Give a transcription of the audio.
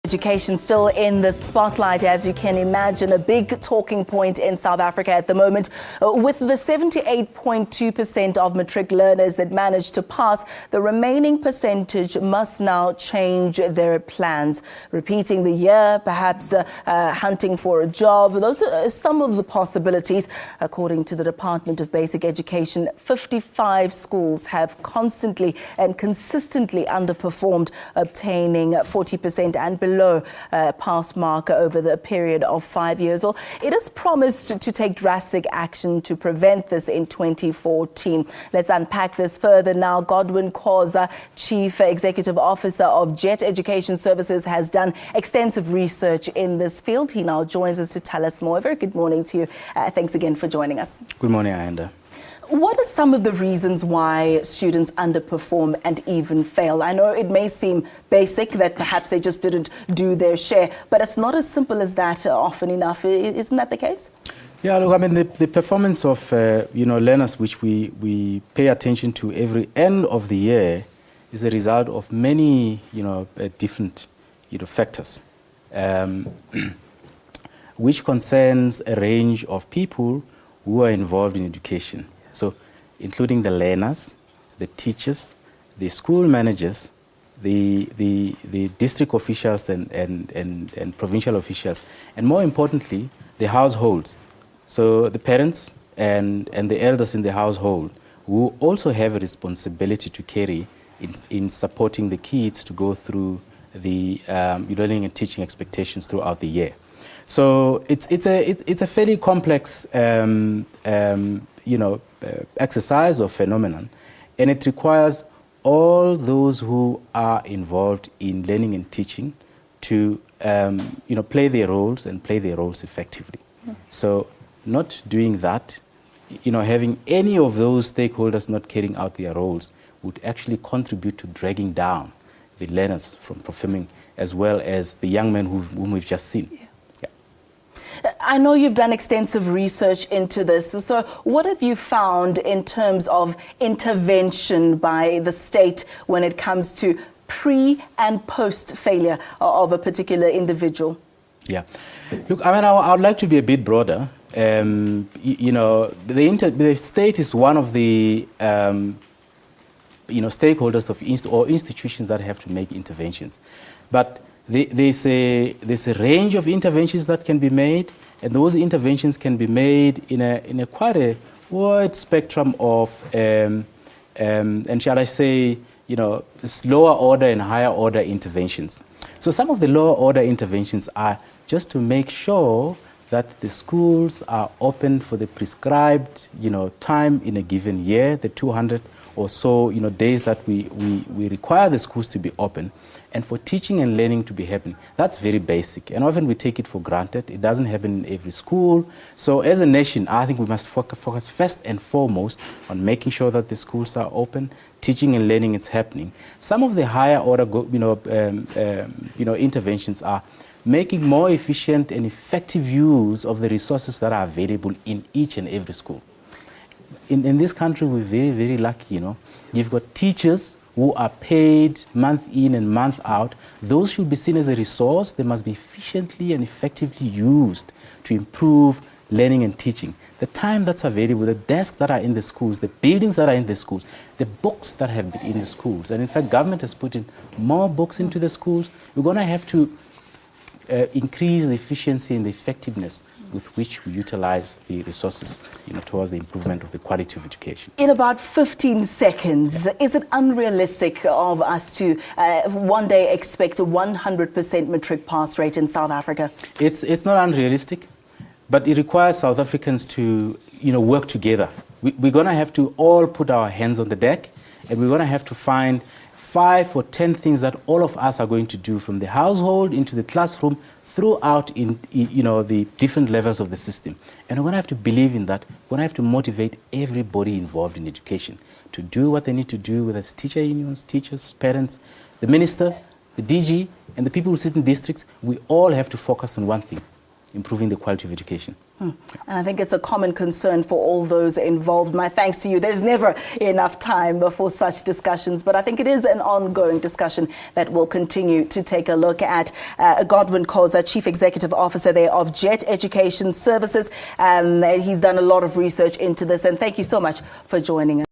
Education still in the spotlight, as you can imagine, a big talking point in South Africa at the moment. With the 78.2% of Matric learners that managed to pass, the remaining percentage must now change their plans. Repeating the year, perhaps hunting for a job. Those are some of the possibilities. According to the Department of Basic Education, 55 schools have constantly and consistently underperformed, obtaining 40% and below pass mark over the period of 5 years. Well, it has promised to take drastic action to prevent this in 2014. Let's unpack this further now. Godwin Khosa, Chief Executive Officer of Jet Education Services, has done extensive research in this field. He now joins us to tell us more. A very good morning to you. Thanks again for joining us. Good morning, Ayanda. What are some of the reasons why students underperform and even fail? I know it may seem basic that perhaps they just didn't do their share, but it's not as simple as that often enough. Isn't that the case? Yeah, look, I mean, the performance of learners, which we pay attention to every end of the year, is a result of many different factors, which concerns a range of people who are involved in education. So, including the learners, the teachers, the school managers, the district officials and provincial officials, and more importantly, the households. So the parents and the elders in the household who also have a responsibility to carry in supporting the kids to go through the learning and teaching expectations throughout the year. So it's a fairly complex exercise or phenomenon, and it requires all those who are involved in learning and teaching to play their roles and play their roles effectively. So not doing that, having any of those stakeholders not carrying out their roles would actually contribute to dragging down the learners from performing, as well as the young men whom we've just seen. Yeah. I know you've done extensive research into this. So what have you found in terms of intervention by the state when it comes to pre and post failure of a particular individual? Yeah. Look, I mean, I would like to be a bit broader. The state is one of the stakeholders of institutions that have to make interventions. But there's a range of interventions that can be made, and those interventions can be made in a quite a wide spectrum of, and shall I say, this lower order and higher order interventions. So some of the lower order interventions are just to make sure that the schools are open for the prescribed, time in a given year, the 200 or so, days that we require the schools to be open, and for teaching and learning to be happening. That's very basic, and often we take it for granted. It doesn't happen in every school. So as a nation, I think we must focus first and foremost on making sure that the schools are open, teaching and learning is happening. Some of the higher order, interventions are making more efficient and effective use of the resources that are available in each and every school. In this country, we're very, very lucky, You've got teachers who are paid month in and month out. Those should be seen as a resource. They must be efficiently and effectively used to improve learning and teaching. The time that's available, the desks that are in the schools, the buildings that are in the schools, the books that have been in the schools. And in fact, government has put in more books into the schools. We're going to have to increase the efficiency and the effectiveness with which we utilize the resources towards the improvement of the quality of education. In about 15 seconds, is it unrealistic of us to one day expect a 100% Matric pass rate in South Africa? It's not unrealistic, but it requires South Africans to work together. We're going to have to all put our hands on the deck, and we're going to have to find 5 or 10 things that all of us are going to do, from the household into the classroom, throughout in the different levels of the system. And we're going to have to believe in that. We're going to have to motivate everybody involved in education to do what they need to do, whether it's teacher unions, teachers, parents, the minister, the DG, and the people who sit in districts. We all have to focus on one thing: improving the quality of education. And I think it's a common concern for all those involved. My thanks to you. There's never enough time for such discussions, but I think it is an ongoing discussion that we'll continue to take a look at. Godwin Khosa, Chief Executive Officer there of Jet Education Services. He's done a lot of research into this, and thank you so much for joining us.